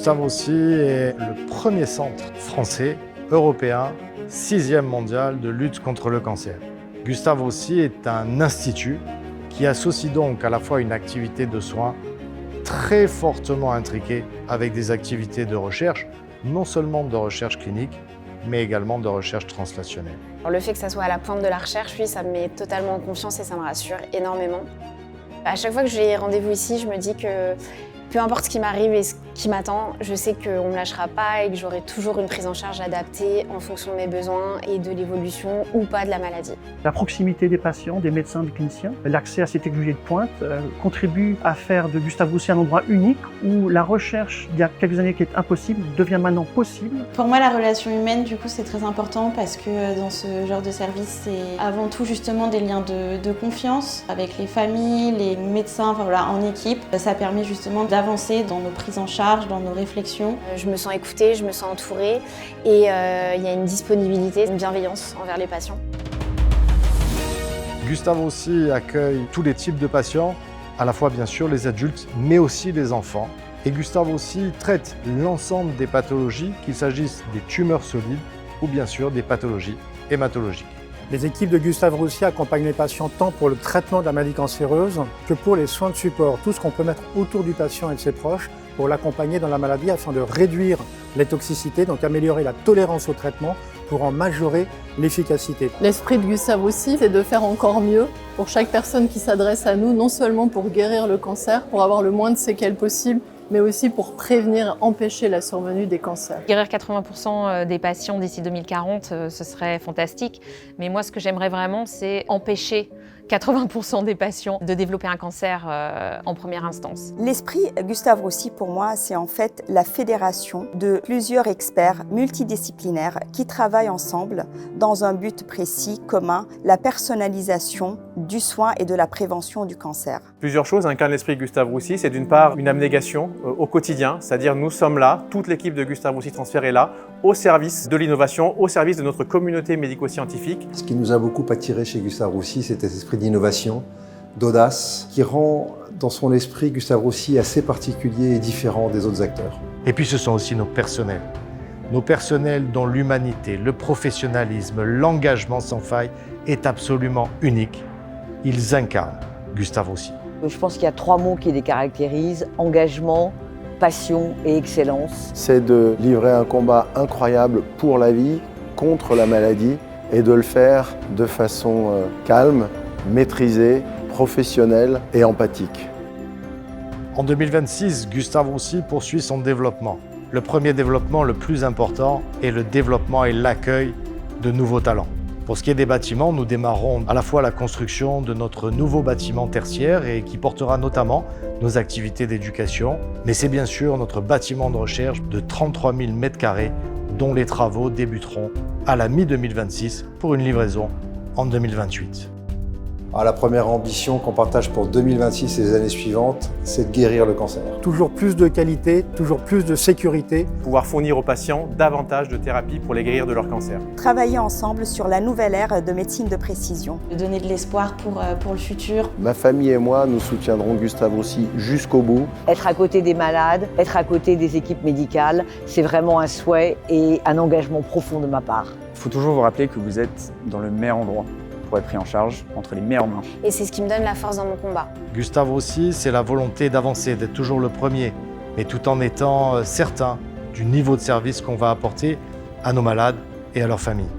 Gustave Roussy est le premier centre français, européen, 6e mondial de lutte contre le cancer. Gustave Roussy est un institut qui associe donc à la fois une activité de soins très fortement intriquée avec des activités de recherche, non seulement de recherche clinique, mais également de recherche translationnelle. Alors, le fait que ça soit à la pointe de la recherche, oui, ça me met totalement en confiance et ça me rassure énormément. À chaque fois que j'ai rendez-vous ici, je me dis que peu importe ce qui m'arrive et ce qui m'attend, je sais qu'on ne me lâchera pas et que j'aurai toujours une prise en charge adaptée en fonction de mes besoins et de l'évolution ou pas de la maladie. La proximité des patients, des médecins, des cliniciens, l'accès à ces technologies de pointe contribue à faire de Gustave Roussy un endroit unique où la recherche, il y a quelques années qui était impossible, devient maintenant possible. Pour moi, la relation humaine, du coup, c'est très important parce que dans ce genre de service, c'est avant tout justement des liens de confiance avec les familles, les médecins, enfin, voilà, en équipe. Ça permet justement d'avancer dans nos prises en charge, dans nos réflexions. Je me sens écoutée, je me sens entourée et il y a une disponibilité, une bienveillance envers les patients. Gustave Roussy accueille tous les types de patients, à la fois bien sûr les adultes, mais aussi les enfants. Et Gustave Roussy traite l'ensemble des pathologies, qu'il s'agisse des tumeurs solides ou bien sûr des pathologies hématologiques. Les équipes de Gustave Roussy accompagnent les patients tant pour le traitement de la maladie cancéreuse que pour les soins de support, tout ce qu'on peut mettre autour du patient et de ses proches pour l'accompagner dans la maladie afin de réduire les toxicités, donc améliorer la tolérance au traitement pour en majorer l'efficacité. L'esprit de Gustave Roussy, c'est de faire encore mieux pour chaque personne qui s'adresse à nous, non seulement pour guérir le cancer, pour avoir le moins de séquelles possible, mais aussi pour prévenir et empêcher la survenue des cancers. Guérir 80% des patients d'ici 2040, ce serait fantastique. Mais moi, ce que j'aimerais vraiment, c'est empêcher 80% des patients de développer un cancer en première instance. L'esprit Gustave Roussy, pour moi, c'est en fait la fédération de plusieurs experts multidisciplinaires qui travaillent ensemble dans un but précis, commun, la personnalisation du soin et de la prévention du cancer. Plusieurs choses incarnent l'esprit Gustave Roussy. C'est d'une part une abnégation au quotidien, c'est-à-dire nous sommes là, toute l'équipe de Gustave Roussy Transfert est là, au service de l'innovation, au service de notre communauté médico-scientifique. Ce qui nous a beaucoup attiré chez Gustave Roussy, c'était cet esprit d'innovation, d'audace, qui rend dans son esprit Gustave Roussy assez particulier et différent des autres acteurs. Et puis ce sont aussi nos personnels dont l'humanité, le professionnalisme, l'engagement sans faille est absolument unique. Ils incarnent Gustave Roussy. Je pense qu'il y a 3 mots qui les caractérisent: engagement, passion et excellence. C'est de livrer un combat incroyable pour la vie, contre la maladie, et de le faire de façon calme, maîtrisée, professionnelle et empathique. En 2026, Gustave Roussy poursuit son développement. Le premier développement, le plus important, est le développement et l'accueil de nouveaux talents. Pour ce qui est des bâtiments, nous démarrons à la fois la construction de notre nouveau bâtiment tertiaire et qui portera notamment nos activités d'éducation, mais c'est bien sûr notre bâtiment de recherche de 33 000 m² dont les travaux débuteront à la mi-2026 pour une livraison en 2028. Alors, la première ambition qu'on partage pour 2026 et les années suivantes, c'est de guérir le cancer. Toujours plus de qualité, toujours plus de sécurité. Pouvoir fournir aux patients davantage de thérapies pour les guérir de leur cancer. Travailler ensemble sur la nouvelle ère de médecine de précision. Donner de l'espoir pour le futur. Ma famille et moi, nous soutiendrons Gustave Roussy jusqu'au bout. Être à côté des malades, être à côté des équipes médicales, c'est vraiment un souhait et un engagement profond de ma part. Il faut toujours vous rappeler que vous êtes dans le meilleur endroit pour être pris en charge, entre les meilleures mains. Et c'est ce qui me donne la force dans mon combat. Gustave Roussy, c'est la volonté d'avancer, d'être toujours le premier, mais tout en étant certain du niveau de service qu'on va apporter à nos malades et à leurs familles.